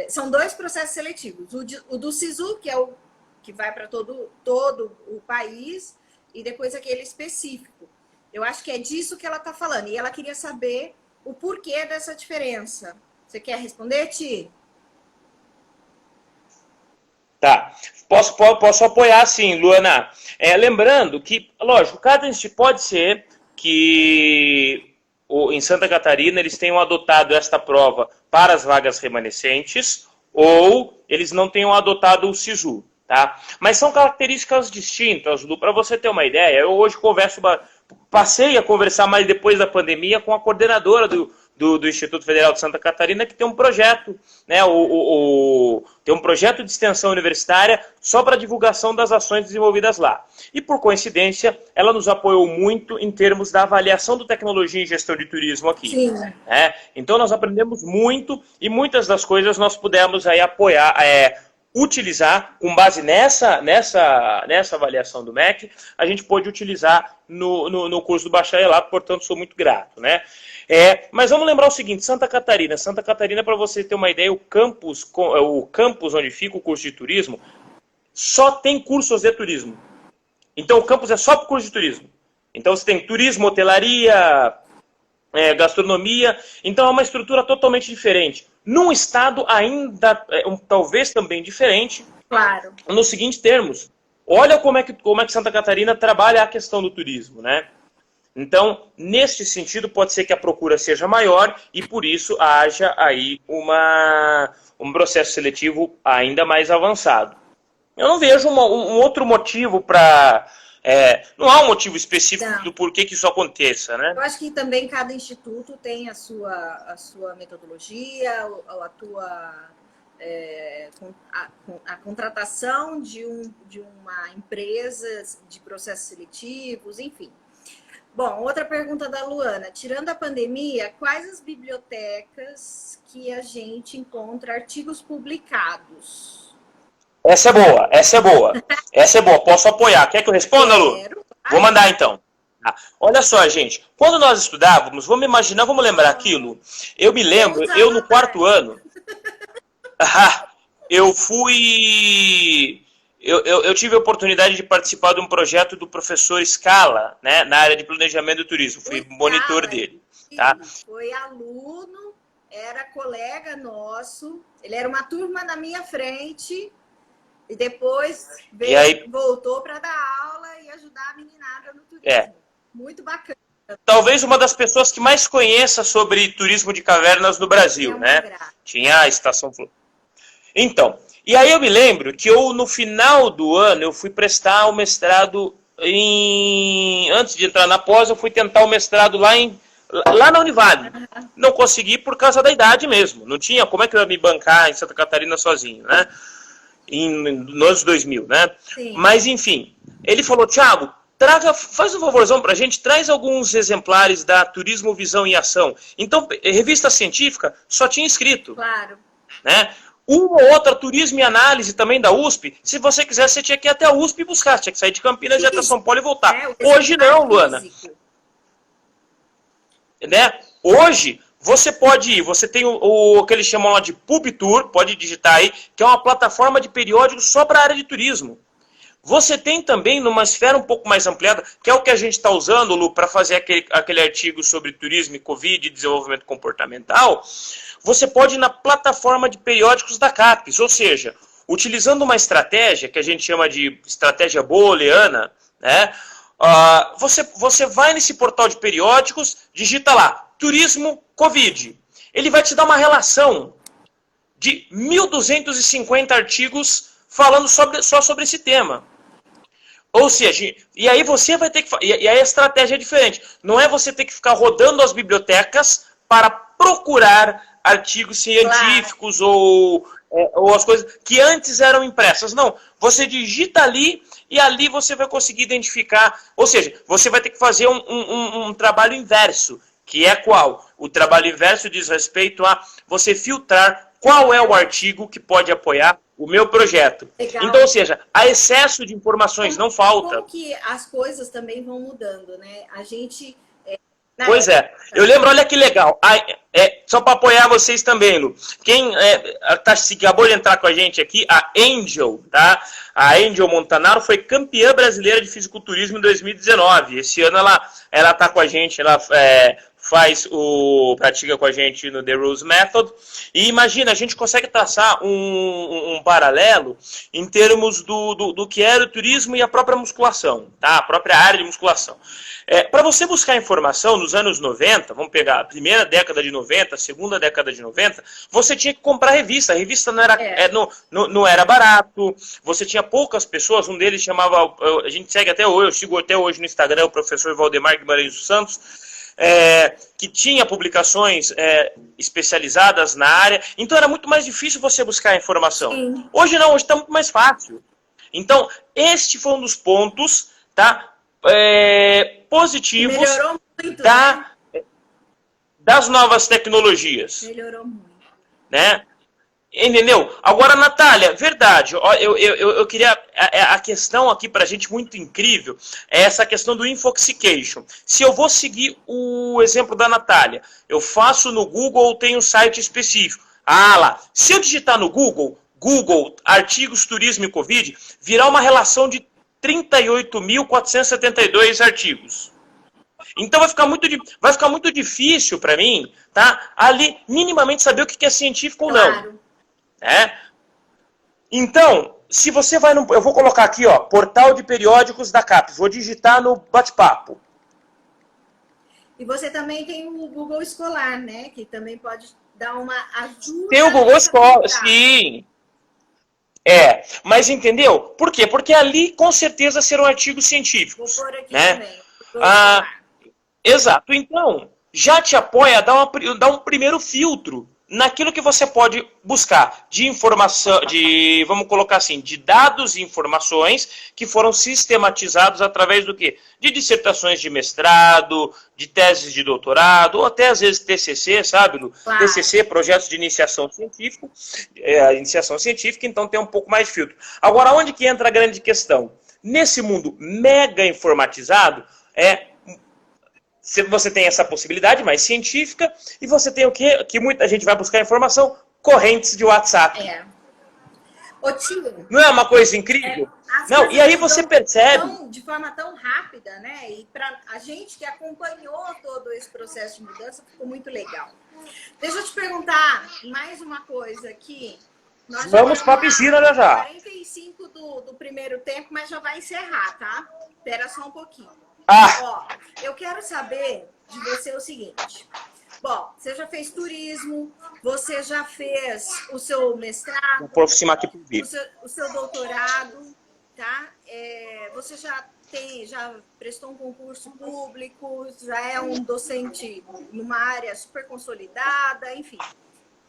são 2 processos seletivos. O do SISU, que é o que vai para todo o país, e depois aquele específico. Eu acho que é disso que ela está falando. E ela queria saber o porquê dessa diferença. Você quer responder, Ti? Tá. Posso apoiar sim, Luana. Lembrando que, lógico, cada instituto pode ser que em Santa Catarina eles tenham adotado esta prova para as vagas remanescentes ou eles não tenham adotado o SISU. Tá? Mas são características distintas, Lu. Para você ter uma ideia, eu hoje passei a conversar mais depois da pandemia com a coordenadora do Instituto Federal de Santa Catarina, que tem um projeto, né, tem um projeto de extensão universitária só para divulgação das ações desenvolvidas lá. E por coincidência, ela nos apoiou muito em termos da avaliação do tecnologia em gestão de turismo aqui. Sim. Então nós aprendemos muito e muitas das coisas nós pudemos aí apoiar, utilizar, com base nessa avaliação do MEC, a gente pôde utilizar no curso do bacharelado, portanto sou muito grato, né? Mas vamos lembrar o seguinte, Santa Catarina, para você ter uma ideia, o campus onde fica o curso de turismo, só tem cursos de turismo. Então o campus é só para o curso de turismo. Então você tem turismo, hotelaria, gastronomia, então é uma estrutura totalmente diferente. Num estado ainda, talvez também diferente, claro, nos seguintes termos. Olha como é que Santa Catarina trabalha a questão do turismo, né? Então, neste sentido, pode ser que a procura seja maior e por isso haja aí um processo seletivo ainda mais avançado. Eu não vejo um outro motivo para... não há um motivo específico do porquê que isso aconteça, né? Eu acho que também cada instituto tem a sua metodologia, a contratação de uma empresa de processos seletivos, enfim. Bom, outra pergunta da Luana. Tirando a pandemia, quais as bibliotecas que a gente encontra artigos publicados? Essa é boa. Posso apoiar. Quer que eu responda, Lu? Vou mandar então. Olha só, gente. Quando nós estudávamos, vamos lembrar aquilo. Eu me lembro, eu no 4º ano, eu tive a oportunidade de participar de um projeto do professor Scala, né, na área de planejamento do turismo. Fui monitor dele. Tá? Foi aluno, era colega nosso, ele era uma turma na minha frente. E depois voltou para dar aula e ajudar a meninada no turismo. Muito bacana. Talvez uma das pessoas que mais conheça sobre turismo de cavernas no Brasil, né? Tinha a Estação Flor. Então, e aí eu me lembro que no final do ano, eu fui prestar o mestrado antes de entrar na pós, eu fui tentar o mestrado lá na Univale. Não consegui por causa da idade mesmo. Não tinha como é que eu ia me bancar em Santa Catarina sozinho, né? Nos anos 2000, né? Sim. Mas, enfim, ele falou, Thiago, faz um favorzão pra gente, traz alguns exemplares da Turismo Visão e Ação. Então, revista científica só tinha escrito. Claro. Né? Uma ou outra Turismo e Análise também da USP, se você quisesse, você tinha que ir até a USP e buscar, tinha que sair de Campinas, ir até São Paulo e voltar. Hoje não, Luana. Né? Hoje... Você pode ir, você tem o que eles chamam lá de PubTour, pode digitar aí, que é uma plataforma de periódicos só para a área de turismo. Você tem também, numa esfera um pouco mais ampliada, que é o que a gente está usando, Lu, para fazer aquele artigo sobre turismo e Covid e desenvolvimento comportamental, você pode ir na plataforma de periódicos da CAPES, ou seja, utilizando uma estratégia, que a gente chama de estratégia booleana, né? Você vai nesse portal de periódicos, digita lá, Turismo Covid. Ele vai te dar uma relação de 1.250 artigos falando só sobre esse tema. Ou seja, e aí você vai ter que... E aí a estratégia é diferente. Não é você ter que ficar rodando as bibliotecas para procurar artigos científicos ou as coisas que antes eram impressas. Não, você digita ali e ali você vai conseguir identificar. Ou seja, você vai ter que fazer um trabalho inverso, que é qual? O trabalho inverso diz respeito a você filtrar qual é o artigo que pode apoiar o meu projeto. Legal. Então, ou seja, há excesso de informações, não falta. Como que as coisas também vão mudando, né? A gente... Pois é. Eu lembro, olha que legal. Só para apoiar vocês também, Lu. Quem acabou de entrar com a gente aqui, a Angel, tá? A Angel Montanaro foi campeã brasileira de fisiculturismo em 2019. Esse ano ela tá com a gente, ela pratica com a gente no The Rose Method. E imagina, a gente consegue traçar um paralelo em termos do que era o turismo e a própria musculação, tá? A própria área de musculação. Para você buscar informação nos anos 90, vamos pegar a primeira década de 90, a segunda década de 90, você tinha que comprar revista. A revista não era, não era barato, você tinha poucas pessoas, um deles chamava, a gente segue até hoje, eu sigo até hoje no Instagram, o professor Valdemar Guimarães dos Santos, que tinha publicações especializadas na área, então era muito mais difícil você buscar informação. Sim. Hoje não, hoje está muito mais fácil. Então, este foi um dos pontos, tá? Positivos muito, das novas tecnologias. Melhorou muito. Né? Entendeu? Agora, Natália, verdade, eu queria... A questão aqui pra gente muito incrível é essa questão do infoxication. Se eu vou seguir o exemplo da Natália, eu faço no Google ou tenho um site específico. Lá. Se eu digitar no Google, artigos, turismo e Covid, virá uma relação de 38.472 artigos. Então vai ficar muito difícil para mim, tá? Ali minimamente saber o que é científico ou não. Então, se você vai eu vou colocar aqui, ó, portal de periódicos da CAPES, vou digitar no bate-papo. E você também tem o Google Escolar, né? Que também pode dar uma ajuda. Tem o Google Escolar, sim. Mas entendeu? Por quê? Porque ali, com certeza, serão artigos científicos. Vou pôr aqui né? também. Exato. Então, já te apoia a dar um primeiro filtro naquilo que você pode buscar de informação, vamos colocar assim, de dados e informações que foram sistematizados através do quê? De dissertações de mestrado, de teses de doutorado, ou até às vezes TCC, sabe? Claro. TCC, projetos de iniciação científica, então tem um pouco mais de filtro. Agora, onde que entra a grande questão? Nesse mundo mega informatizado, você tem essa possibilidade mais científica e você tem o quê? Que muita gente vai buscar informação, correntes de WhatsApp. Ô, tio, não é uma coisa incrível? Não, e aí você percebe... De forma tão rápida, né? E para a gente que acompanhou todo esse processo de mudança, ficou muito legal. Deixa eu te perguntar mais uma coisa aqui. Nós vamos para a piscina já. 45 do primeiro tempo, mas já vai encerrar, tá? Espera só um pouquinho. Ó, eu quero saber de você o seguinte. Bom, você já fez turismo, você já fez o seu mestrado, vou aproximar aqui pro vídeo. o seu doutorado, tá? Você já prestou um concurso público, já é um docente numa área super consolidada, enfim.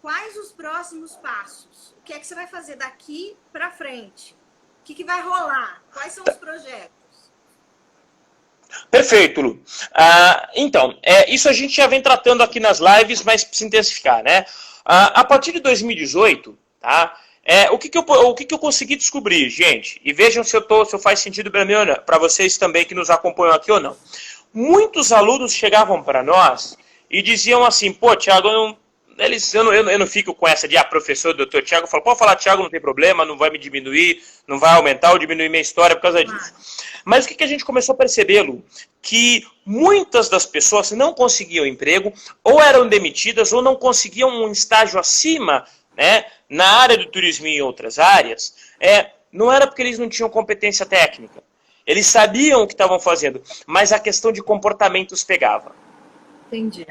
Quais os próximos passos? O que é que você vai fazer daqui para frente? O que vai rolar? Quais são os projetos? Perfeito, Lu. Então, isso a gente já vem tratando aqui nas lives, mas precisa intensificar, né? A partir de 2018, tá? O que eu consegui descobrir, gente? E vejam se faz sentido para vocês também que nos acompanham aqui ou não. Muitos alunos chegavam para nós e diziam assim, pô, Thiago, eu não fico com essa de professor, doutor Thiago. Eu falo, pode falar, Thiago, não tem problema, não vai me diminuir, não vai aumentar ou diminuir minha história por causa disso. Mas o que a gente começou a perceber, Lu? Que muitas das pessoas não conseguiam emprego, ou eram demitidas, ou não conseguiam um estágio acima, né, na área do turismo e em outras áreas. Não era porque eles não tinham competência técnica. Eles sabiam o que estavam fazendo, mas a questão de comportamentos pegava. Entendi.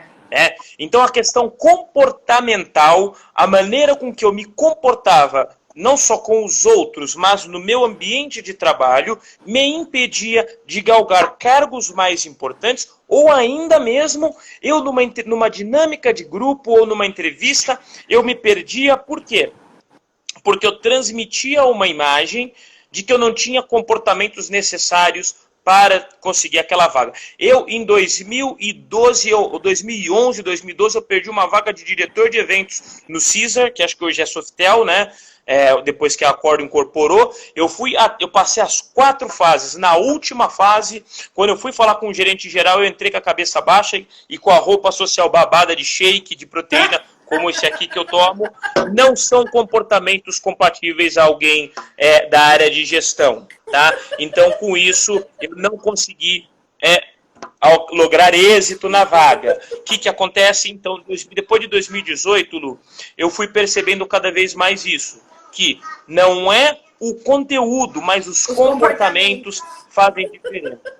Então a questão comportamental, a maneira com que eu me comportava não só com os outros, mas no meu ambiente de trabalho, me impedia de galgar cargos mais importantes, ou ainda mesmo eu numa dinâmica de grupo ou numa entrevista, eu me perdia. Por quê? Porque eu transmitia uma imagem de que eu não tinha comportamentos necessários para conseguir aquela vaga. Eu, em 2011, 2012, eu perdi uma vaga de diretor de eventos no Caesar, que acho que hoje é Softel, né? Depois que a Accord incorporou, eu passei as 4 fases. Na última fase, quando eu fui falar com o gerente geral, eu entrei com a cabeça baixa e com a roupa social babada de shake, de proteína, como esse aqui que eu tomo. Não são comportamentos compatíveis a alguém da área de gestão, tá? Então, com isso, eu não consegui lograr êxito na vaga. O que acontece? Então, depois de 2018, Lu, eu fui percebendo cada vez mais isso, que não é o conteúdo, mas os comportamentos fazem diferença.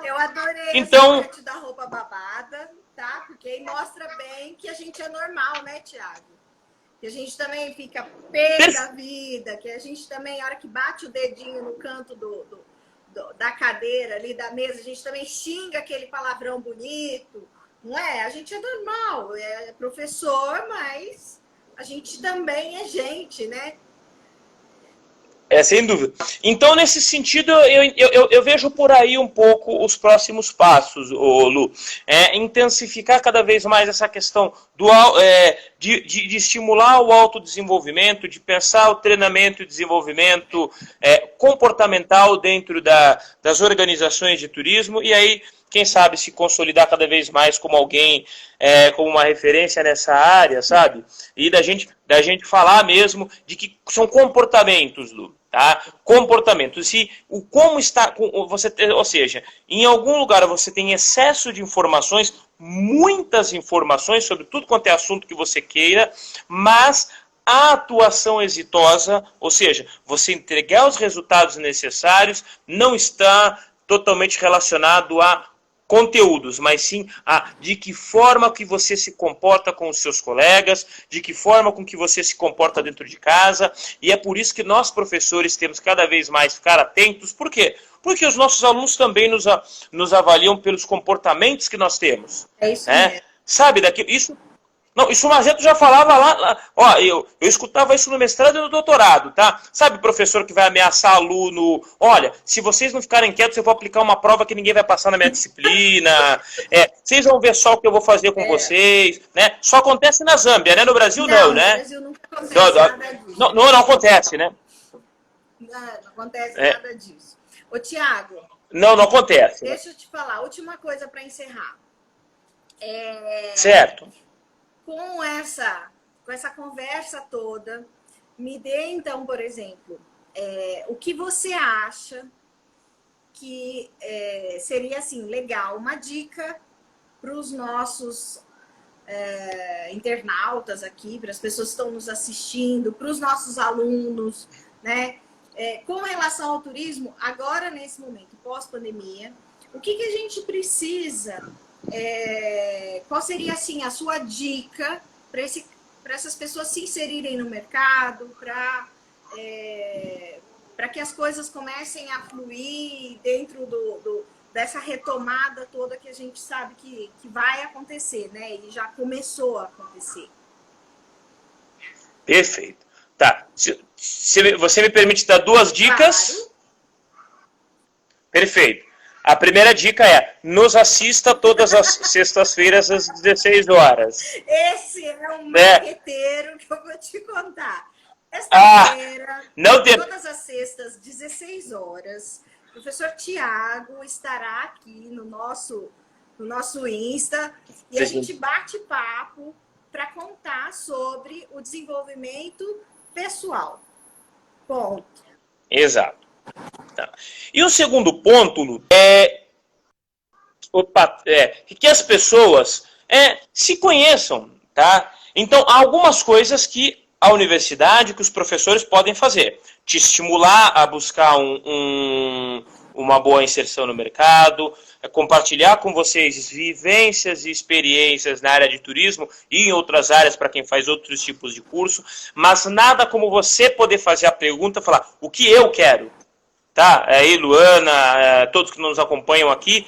Eu adorei então, essa parte da roupa babada, tá? Porque aí mostra bem que a gente é normal, né, Thiago? Que a gente também fica pé da vida, que a gente também, a hora que bate o dedinho no canto da cadeira ali, da mesa, a gente também xinga aquele palavrão bonito, não é? A gente é normal, é professor, mas a gente também é gente, né? Sem dúvida. Então, nesse sentido, eu vejo por aí um pouco os próximos passos, Lu. Intensificar cada vez mais essa questão de estimular o autodesenvolvimento, de pensar o treinamento e desenvolvimento comportamental dentro das organizações de turismo, e aí, quem sabe, se consolidar cada vez mais como alguém, como uma referência nessa área, sabe? E da gente falar mesmo de que são comportamentos, Lu. Tá? Comportamentos. Se o como está você, ou seja, em algum lugar você tem excesso de informações, muitas informações sobre tudo quanto é assunto que você queira, mas a atuação exitosa, ou seja, você entregar os resultados necessários, não está totalmente relacionado a conteúdos, mas sim de que forma que você se comporta com os seus colegas, de que forma com que você se comporta dentro de casa, e é por isso que nós, professores, temos cada vez mais ficar atentos. Por quê? Porque os nossos alunos também nos avaliam pelos comportamentos que nós temos. É isso mesmo. Sabe, isso o Mazeto já falava lá, ó, eu escutava isso no mestrado e no doutorado, tá? Sabe, professor que vai ameaçar aluno, olha, se vocês não ficarem quietos, eu vou aplicar uma prova que ninguém vai passar na minha disciplina, vocês vão ver só o que eu vou fazer com vocês, né? Só acontece na Zâmbia, né? No Brasil não, né? No Brasil nunca acontece nada disso. Não acontece, né? Não acontece nada disso. Ô, Thiago. Não acontece. Deixa eu te falar, última coisa para encerrar. Certo. Com essa conversa toda, me dê então, por exemplo, o que você acha que seria assim legal, uma dica para os nossos internautas aqui, para as pessoas que estão nos assistindo, para os nossos alunos, né? Com relação ao turismo, agora nesse momento pós-pandemia, o que a gente precisa? Qual seria assim a sua dica para essas pessoas se inserirem no mercado, para que as coisas comecem a fluir dentro dessa retomada toda que a gente sabe que vai acontecer, né? E já começou a acontecer. Perfeito. Tá. Você me permite dar 2 dicas? Claro. Perfeito. A primeira dica é, nos assista todas as sextas-feiras às 16 horas. Esse é um marqueteiro que eu vou te contar. Sexta-feira, todas as sextas, 16 horas, o professor Thiago estará aqui no nosso Insta e a gente bate papo para contar sobre o desenvolvimento pessoal. Ponto. Exato. Tá. E o segundo ponto, Lu, que as pessoas se conheçam, tá? Então, há algumas coisas que a universidade, que os professores podem fazer. Te estimular a buscar um uma boa inserção no mercado, compartilhar com vocês vivências e experiências na área de turismo e em outras áreas para quem faz outros tipos de curso, mas nada como você poder fazer a pergunta, falar o que eu quero, tá? Aí, Luana, todos que nos acompanham aqui,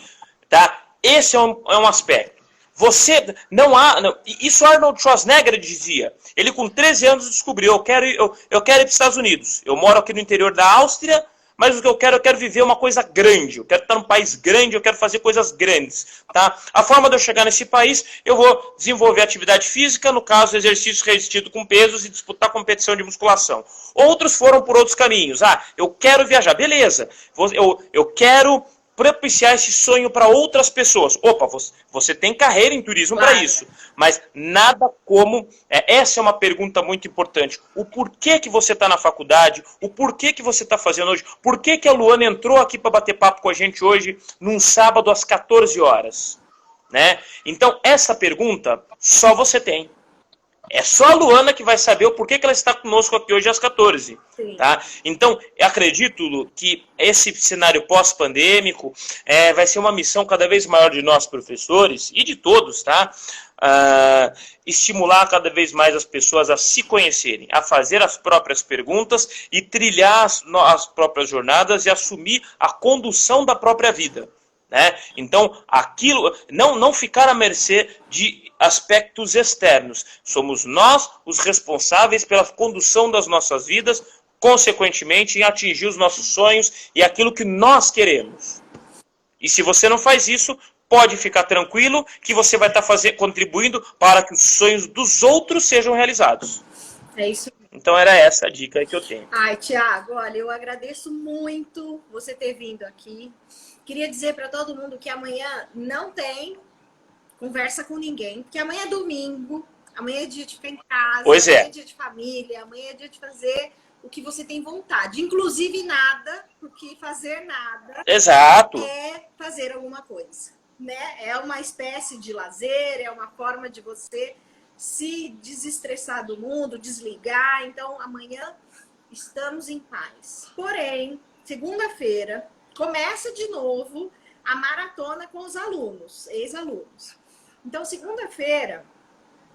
tá? Esse é um aspecto. Você não há. Não, isso Arnold Schwarzenegger dizia. Ele com 13 anos descobriu: eu quero ir para os Estados Unidos. Eu moro aqui no interior da Áustria, mas o que eu quero viver uma coisa grande. Eu quero estar num país grande, eu quero fazer coisas grandes. Tá? A forma de eu chegar nesse país, eu vou desenvolver atividade física, no caso, exercício resistido com pesos e disputar competição de musculação. Outros foram por outros caminhos. Eu quero viajar. Beleza. Eu quero propiciar esse sonho para outras pessoas. Opa, você tem carreira em turismo para isso, mas nada como... essa é uma pergunta muito importante. O porquê que você está na faculdade, o porquê que você está fazendo hoje, por que a Luana entrou aqui para bater papo com a gente hoje, num sábado às 14 horas. Né? Então, essa pergunta só você tem. É só a Luana que vai saber o porquê que ela está conosco aqui hoje às 14. Tá? Então, eu acredito, Lu, que esse cenário pós-pandêmico vai ser uma missão cada vez maior de nós, professores, e de todos, tá? Estimular cada vez mais as pessoas a se conhecerem, a fazer as próprias perguntas e trilhar as próprias jornadas e assumir a condução da própria vida. Né? Então, aquilo não ficar à mercê de aspectos externos. Somos nós os responsáveis pela condução das nossas vidas, consequentemente, em atingir os nossos sonhos e aquilo que nós queremos. E se você não faz isso, pode ficar tranquilo que você vai estar contribuindo para que os sonhos dos outros sejam realizados. É isso. Então era essa a dica que eu tenho. Ai, Thiago, olha, eu agradeço muito você ter vindo aqui. Queria dizer para todo mundo que amanhã não tem conversa com ninguém, porque amanhã é domingo, amanhã é dia de ficar em casa, pois amanhã é dia de família, amanhã é dia de fazer o que você tem vontade. Inclusive nada, porque fazer nada Exato. é fazer alguma coisa. Né? É uma espécie de lazer, é uma forma de você se desestressar do mundo, desligar. Então, amanhã estamos em paz. Porém, segunda-feira, começa de novo a maratona com os alunos, ex-alunos. Então, segunda-feira,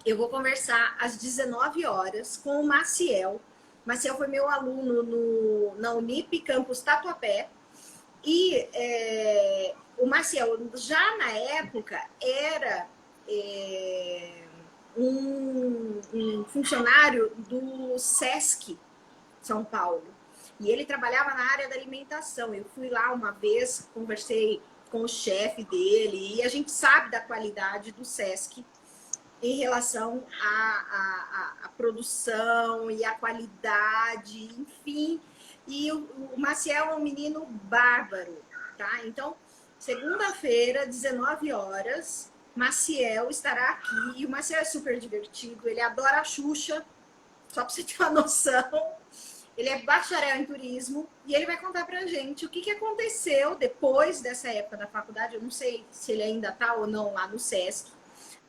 eu vou conversar às 19 horas com o Maciel. Maciel foi meu aluno na Unip, campus Tatuapé. E o Maciel, já na época, era um funcionário do SESC São Paulo. E ele trabalhava na área da alimentação. Eu fui lá uma vez, conversei com o chefe dele, e a gente sabe da qualidade do SESC em relação à produção e à qualidade, enfim. E o Maciel é um menino bárbaro, tá? Então, segunda-feira, 19 horas, Maciel estará aqui. E o Maciel é super divertido, ele adora a Xuxa, só para você ter uma noção. Ele é bacharel em turismo e ele vai contar pra gente o que aconteceu depois dessa época da faculdade. Eu não sei se ele ainda tá ou não lá no SESC.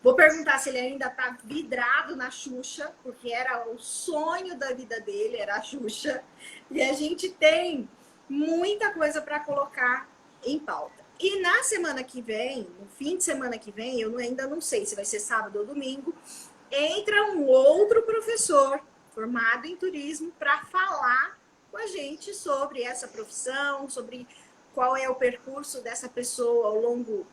Vou perguntar se ele ainda tá vidrado na Xuxa, porque era o sonho da vida dele, era a Xuxa. E a gente tem muita coisa para colocar em pauta. E na semana que vem, no fim de semana que vem, eu ainda não sei se vai ser sábado ou domingo, entra um outro professor formado em turismo para falar com a gente sobre essa profissão, sobre qual é o percurso dessa pessoa ao longo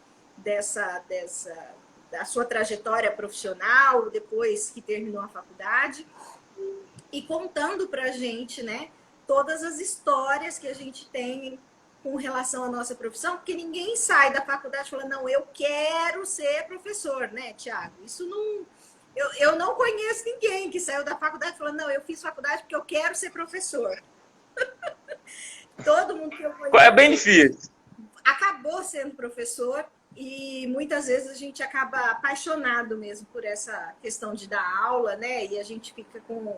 da sua trajetória profissional, depois que terminou a faculdade, e contando para a gente, né, todas as histórias que a gente tem com relação à nossa profissão, porque ninguém sai da faculdade falando, não, eu quero ser professor, né, Thiago? Isso não... Eu não conheço ninguém que saiu da faculdade falando, não, eu fiz faculdade porque eu quero ser professor. Todo mundo que eu conheço... É bem difícil. Acabou sendo professor e muitas vezes a gente acaba apaixonado mesmo por essa questão de dar aula, né? E a gente fica com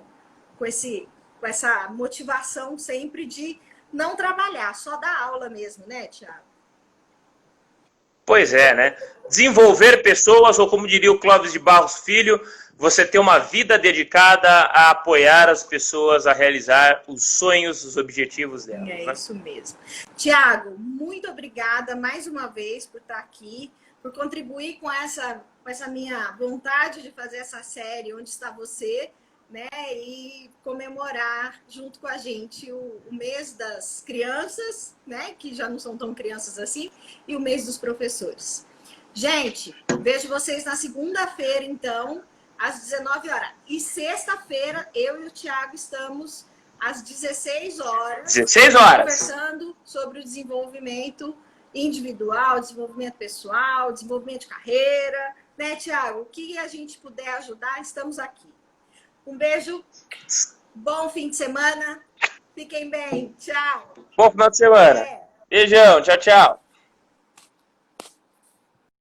essa motivação sempre de não trabalhar, só dar aula mesmo, né, Thiago? Pois é, né? Desenvolver pessoas, ou como diria o Clóvis de Barros Filho, você ter uma vida dedicada a apoiar as pessoas a realizar os sonhos, os objetivos delas. É né? isso mesmo. Tiago, muito obrigada mais uma vez por estar aqui, por contribuir com essa minha vontade de fazer essa série Onde Está Você, né? E comemorar junto com a gente o mês das crianças, né? Que já não são tão crianças assim, e o mês dos professores. Gente, vejo vocês na segunda-feira, então, às 19 horas. E sexta-feira, eu e o Tiago estamos às 16 horas. 16 horas. Conversando sobre o desenvolvimento individual, desenvolvimento pessoal, desenvolvimento de carreira. Né, Tiago? O que a gente puder ajudar, estamos aqui. Um beijo. Bom fim de semana. Fiquem bem. Tchau. Bom final de semana. Beijão. Tchau, tchau.